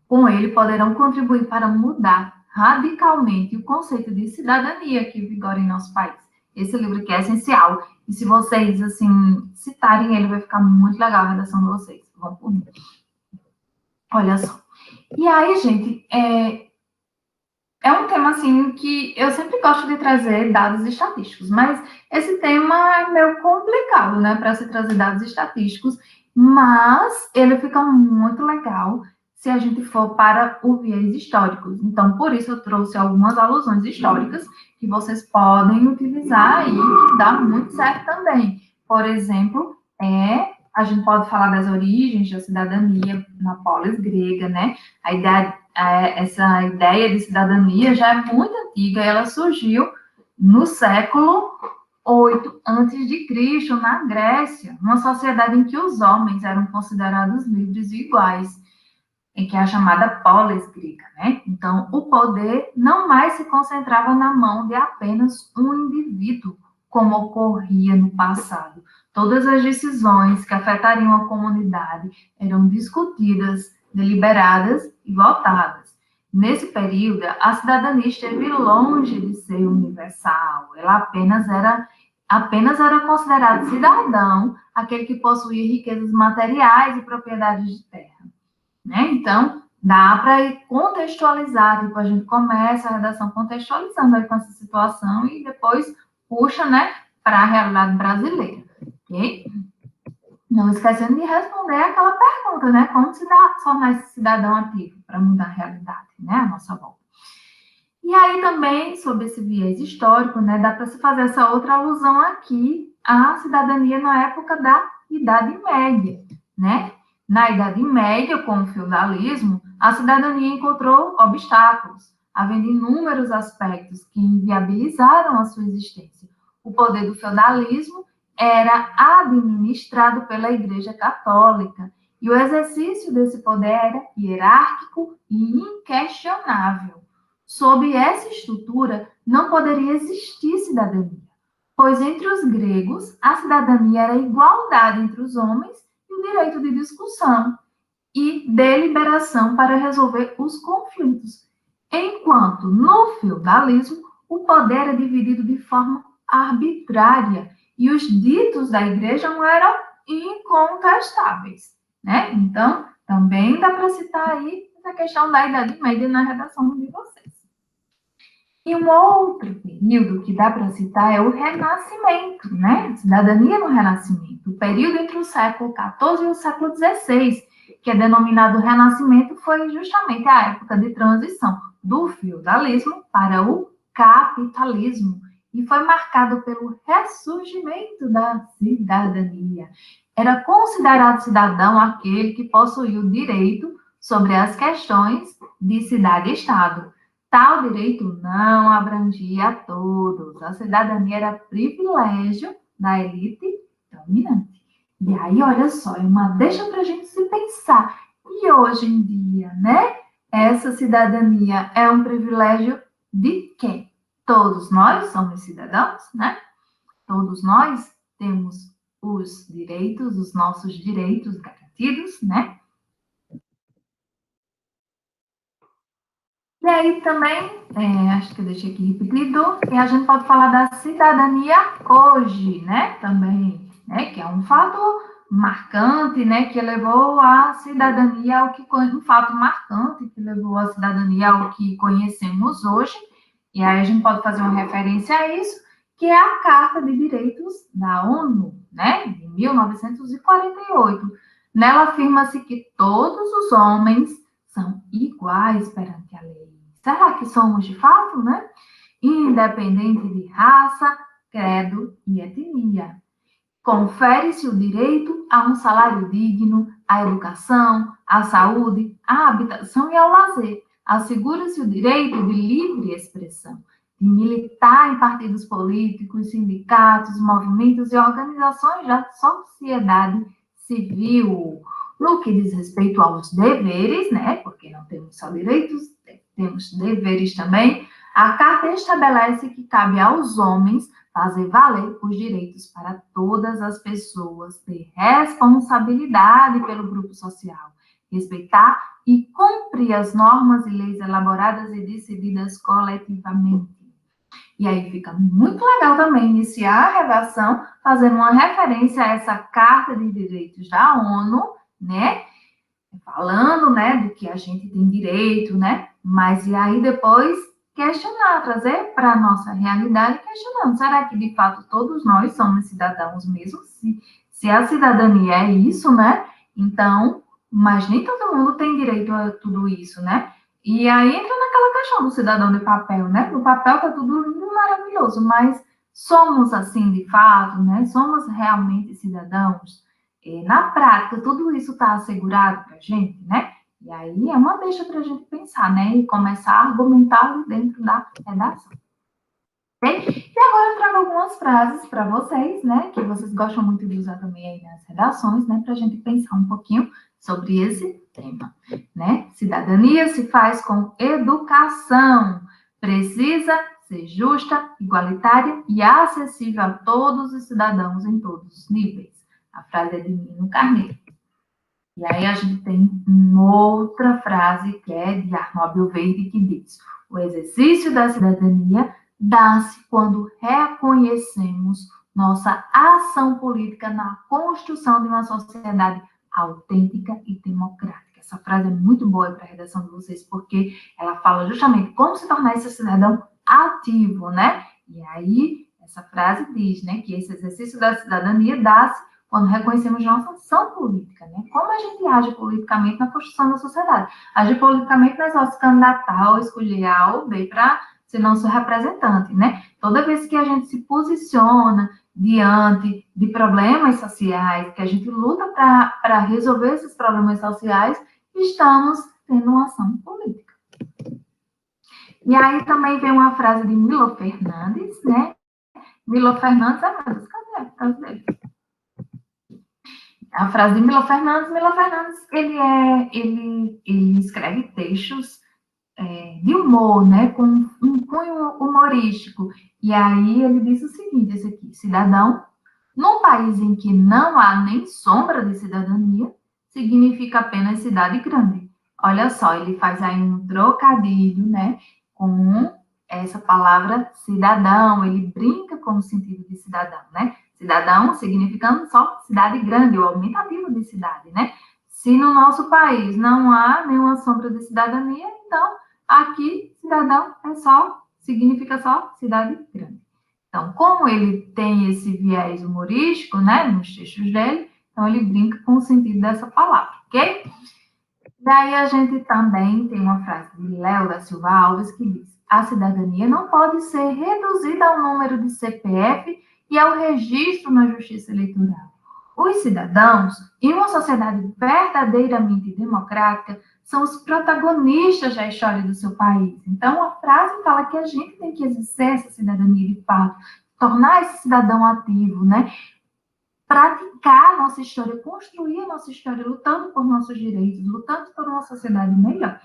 Com ele, poderão contribuir para mudar radicalmente o conceito de cidadania que vigora em nosso país. Esse livro aqui é essencial. E se vocês, assim, citarem ele, vai ficar muito legal a redação de vocês. Vamos por mim. Olha só. E aí, gente, é um tema, assim, que eu sempre gosto de trazer dados estatísticos, mas esse tema é meio complicado, né, para se trazer dados estatísticos, mas ele fica muito legal se a gente for para o viés histórico. Então, por isso eu trouxe algumas alusões históricas que vocês podem utilizar e que dá muito certo também. Por exemplo, a gente pode falar das origens da cidadania na polis grega, né? Essa ideia de cidadania já é muito antiga, ela surgiu no século 8 antes de Cristo, na Grécia, uma sociedade em que os homens eram considerados livres e iguais, em que é a chamada polis grega, né? Então, o poder não mais se concentrava na mão de apenas um indivíduo, como ocorria no passado. Todas as decisões que afetariam a comunidade eram discutidas, deliberadas e votadas. Nesse período, a cidadania esteve longe de ser universal. Ela apenas era considerado cidadão aquele que possuía riquezas materiais e propriedades de terra. Né? Então, dá para contextualizar, tipo, a gente começa a redação contextualizando aí com essa situação e depois puxa, né, para a realidade brasileira, ok? Não esquecendo de responder aquela pergunta, né, como se tornar esse cidadão ativo para mudar a realidade, né, a nossa volta. E aí também, sobre esse viés histórico, né, dá para se fazer essa outra alusão aqui à cidadania na época da Idade Média, né? Na Idade Média, com o feudalismo, a cidadania encontrou obstáculos, havendo inúmeros aspectos que inviabilizaram a sua existência. O poder do feudalismo era administrado pela Igreja Católica, e o exercício desse poder era hierárquico e inquestionável. Sob essa estrutura, não poderia existir cidadania, pois entre os gregos, a cidadania era a igualdade entre os homens e o direito de discussão e deliberação para resolver os conflitos, enquanto no feudalismo o poder era dividido de forma arbitrária e os ditos da igreja não eram incontestáveis, né? Então, também dá para citar aí essa questão da Idade Média na redação de vocês. E um outro período que dá para citar é o Renascimento, né? Cidadania no Renascimento. O período entre o século XIV e o século XVI, que é denominado Renascimento, foi justamente a época de transição do feudalismo para o capitalismo e foi marcado pelo ressurgimento da cidadania. Era considerado cidadão aquele que possuía o direito sobre as questões de cidade e Estado. Tal direito não abrangia a todos. A cidadania era privilégio da elite dominante. E aí, olha só, deixa para a gente se pensar. E hoje em dia, né? Essa cidadania é um privilégio de quem? Todos nós somos cidadãos, né? Todos nós temos os direitos, os nossos direitos garantidos, né? E aí também, acho que eu deixei aqui repetido, e a gente pode falar da cidadania hoje, né? Também, né? Que é um fato marcante, né? Que levou a cidadania ao que um fato marcante que levou a cidadania ao que conhecemos hoje. E aí a gente pode fazer uma referência a isso, que é a Carta de Direitos da ONU, né? De 1948. Nela afirma-se que todos os homens são iguais perante a lei. Será que somos de fato, né? Independente de raça, credo e etnia. Confere-se o direito a um salário digno, à educação, à saúde, à habitação e ao lazer. Assegura-se o direito de livre expressão, de militar em partidos políticos, sindicatos, movimentos e organizações da sociedade civil. No que diz respeito aos deveres, né, porque não temos só direitos, temos deveres também, a Carta estabelece que cabe aos homens fazer valer os direitos para todas as pessoas, ter responsabilidade pelo grupo social, respeitar e cumprir as normas e leis elaboradas e decididas coletivamente. E aí fica muito legal também iniciar a redação fazendo uma referência a essa Carta de Direitos da ONU, né? Falando, né, do que a gente tem direito, né? Mas e aí depois questionar, trazer para a nossa realidade, questionando, será que de fato todos nós somos cidadãos mesmo? Se a cidadania é isso, né? Então, mas nem todo mundo tem direito a tudo isso, né? E aí entra naquela questão do cidadão de papel, né? No papel tá tudo lindo, maravilhoso, mas somos assim de fato, né? Somos realmente cidadãos? Na prática, tudo isso está assegurado para a gente, né? E aí é uma deixa para a gente pensar, né? E começar a argumentar dentro da redação. Okay? E agora eu trago algumas frases para vocês, né? Que vocês gostam muito de usar também aí nas redações, né? Para a gente pensar um pouquinho sobre esse tema, né? Cidadania se faz com educação. Precisa ser justa, igualitária e acessível a todos os cidadãos em todos os níveis. A frase é de Nino Carneiro. E aí a gente tem uma outra frase que é de Arnóbio Verde, que diz: o exercício da cidadania dá-se quando reconhecemos nossa ação política na construção de uma sociedade autêntica e democrática. Essa frase é muito boa para a redação de vocês, porque ela fala justamente como se tornar esse cidadão ativo, né? E aí, essa frase diz, né, que esse exercício da cidadania dá-se quando reconhecemos nossa ação política, né? Como a gente age politicamente na construção da sociedade. Agir politicamente não é só se candidatar ou escolher A ou B para ser nosso representante, né? Toda vez que a gente se posiciona diante de problemas sociais, que a gente luta para resolver esses problemas sociais, estamos tendo uma ação política. E aí também vem uma frase de Milo Fernandes, né? Milo Fernandes, cadê a frase dele? A frase de Milo Fernandes, ele escreve textos de humor, né, com um cunho humorístico. E aí ele diz o seguinte, esse aqui: cidadão, num país em que não há nem sombra de cidadania, significa apenas cidade grande. Olha só, ele faz aí um trocadilho, né, com essa palavra cidadão, ele brinca com o sentido de cidadão, né? Cidadão significando só cidade grande, ou aumentativo de cidade, né? Se no nosso país não há nenhuma sombra de cidadania, então aqui cidadão significa só cidade grande. Então, como ele tem esse viés humorístico, né, nos textos dele, então ele brinca com o sentido dessa palavra, ok? E aí a gente também tem uma frase de Léo da Silva Alves que diz: a cidadania não pode ser reduzida ao número de CPF e ao registro na Justiça Eleitoral. Os cidadãos, em uma sociedade verdadeiramente democrática, são os protagonistas da história do seu país. Então, a frase fala que a gente tem que exercer essa cidadania de fato, tornar esse cidadão ativo, né? Praticar a nossa história, construir a nossa história, lutando por nossos direitos, lutando por uma sociedade melhor.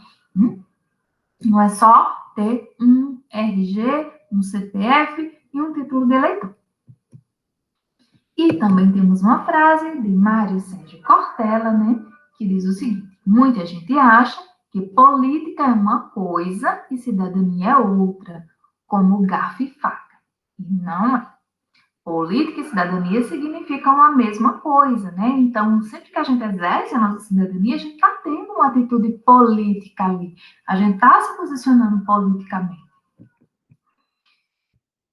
Não é só ter um RG, um CPF e um título de eleitor. E também temos uma frase de Mário Sérgio Cortella, né, que diz o seguinte: muita gente acha que política é uma coisa e cidadania é outra, como garfo e faca. E não é. Política e cidadania significam a mesma coisa, né? Então, sempre que a gente exerce a nossa cidadania, a gente está tendo uma atitude política ali. A gente está se posicionando politicamente.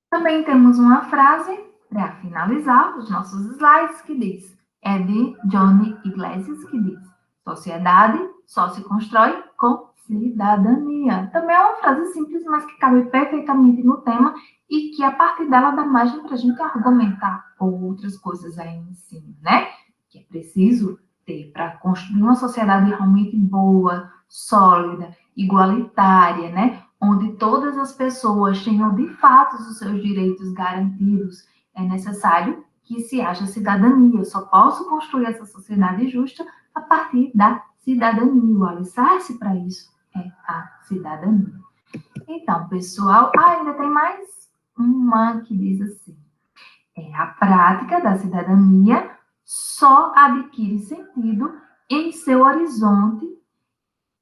Também temos uma frase, para finalizar os nossos slides, que diz, é de Johnny Iglesias, que diz: sociedade só se constrói com cidadania. Também é uma frase simples, mas que cabe perfeitamente no tema e que, a partir dela, dá margem para a gente argumentar outras coisas aí em cima, né? Que é preciso ter para construir uma sociedade realmente boa, sólida, igualitária, né? Onde todas as pessoas tenham, de fato, os seus direitos garantidos. É necessário que se haja cidadania. Eu só posso construir essa sociedade justa a partir da cidadania. O alicerce para isso é a cidadania. Então, pessoal, ainda tem mais uma que diz assim: a prática da cidadania só adquire sentido em seu horizonte,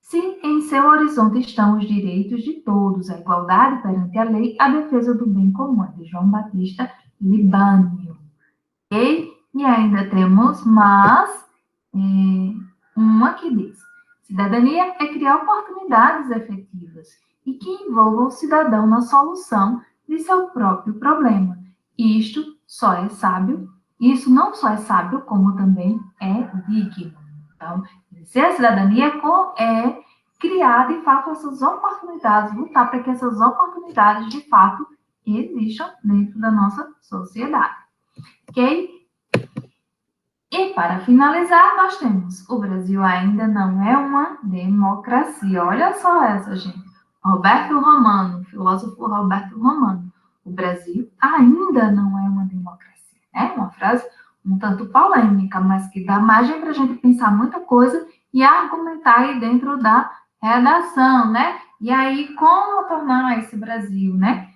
se em seu horizonte estão os direitos de todos, a igualdade perante a lei, a defesa do bem comum, de João Batista Libânio. Ok? E ainda temos uma que diz: cidadania é criar oportunidades efetivas e que envolvam o cidadão na solução de seu próprio problema. Isto só é sábio, isso não só é sábio, como também é digno. Então, exercer a cidadania é criar, de fato, essas oportunidades, lutar para que essas oportunidades, de fato, existam dentro da nossa sociedade. Ok? E, para finalizar, nós temos: o Brasil ainda não é uma democracia. Olha só essa, gente. Roberto Romano, filósofo Roberto Romano. O Brasil ainda não é uma democracia. É uma frase um tanto polêmica, mas que dá margem para a gente pensar muita coisa e argumentar aí dentro da redação, né? E aí, como tornar esse Brasil, né,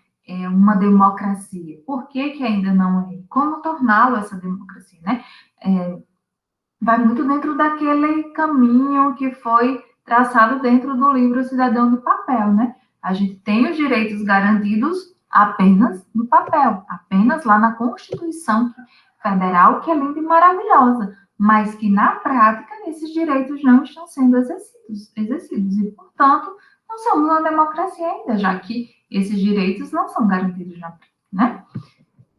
uma democracia? Por que que ainda não é? Como torná-lo essa democracia, né? Vai muito dentro daquele caminho que foi traçado dentro do livro Cidadão de Papel, né? A gente tem os direitos garantidos apenas no papel, apenas lá na Constituição Federal, que é linda e maravilhosa, mas que na prática esses direitos não estão sendo exercidos e, portanto, não somos uma democracia ainda, já que esses direitos não são garantidos na prática, né?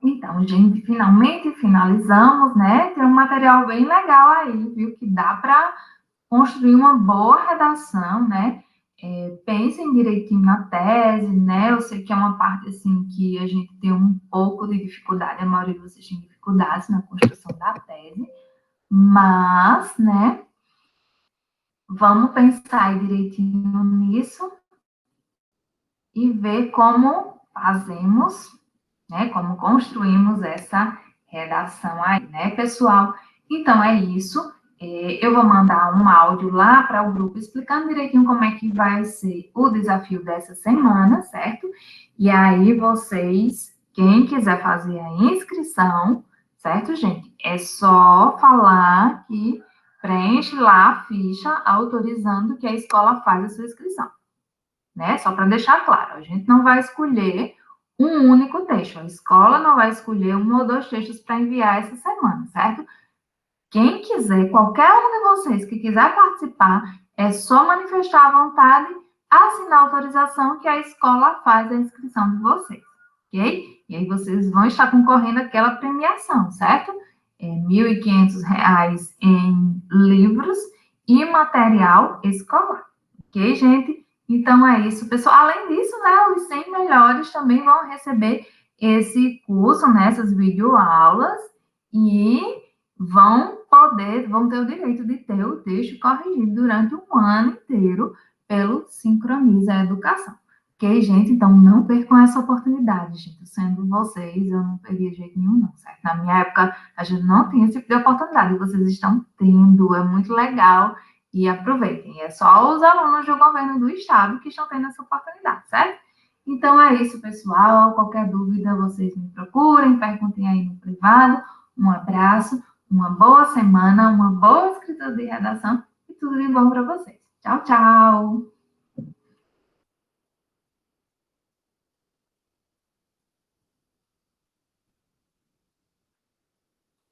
Então, gente, finalmente finalizamos, né? Tem um material bem legal aí, viu? Que dá para construir uma boa redação, né? Pensem direitinho na tese, né? Eu sei que é uma parte, assim, que a gente tem um pouco de dificuldade, a maioria de vocês tem dificuldades na construção da tese, mas, né? Vamos pensar aí direitinho nisso e ver como fazemos, né? Como construímos essa redação aí, né, pessoal? Então, é isso. Eu vou mandar um áudio lá para o grupo explicando direitinho como é que vai ser o desafio dessa semana, certo? E aí, vocês, quem quiser fazer a inscrição, certo, gente? É só falar que preenche lá a ficha autorizando que a escola faz a sua inscrição, né? Só para deixar claro, a gente não vai escolher um único texto. A escola não vai escolher um ou dois textos para enviar essa semana, certo? Quem quiser, qualquer um de vocês que quiser participar, é só manifestar a vontade, assinar a autorização que a escola faz a inscrição de vocês, ok? E aí vocês vão estar concorrendo àquela premiação, certo? R$ 1.500 em livros e material escolar, ok, gente? Então, é isso, pessoal. Além disso, né, os 100 melhores também vão receber esse curso, né, essas videoaulas, e vão ter o direito de ter o texto corrigido durante um ano inteiro pelo Sincroniza Educação. Ok, gente? Então, não percam essa oportunidade, gente. Sendo vocês, eu não perdi de jeito nenhum, não, certo? Na minha época, a gente não tinha esse tipo de oportunidade, e vocês estão tendo, é muito legal. E aproveitem. É só os alunos do governo do estado que estão tendo essa oportunidade, certo? Então é isso, pessoal. Qualquer dúvida, vocês me procurem, perguntem aí no privado. Um abraço, uma boa semana, uma boa escrita de redação e tudo de bom para vocês. Tchau, tchau!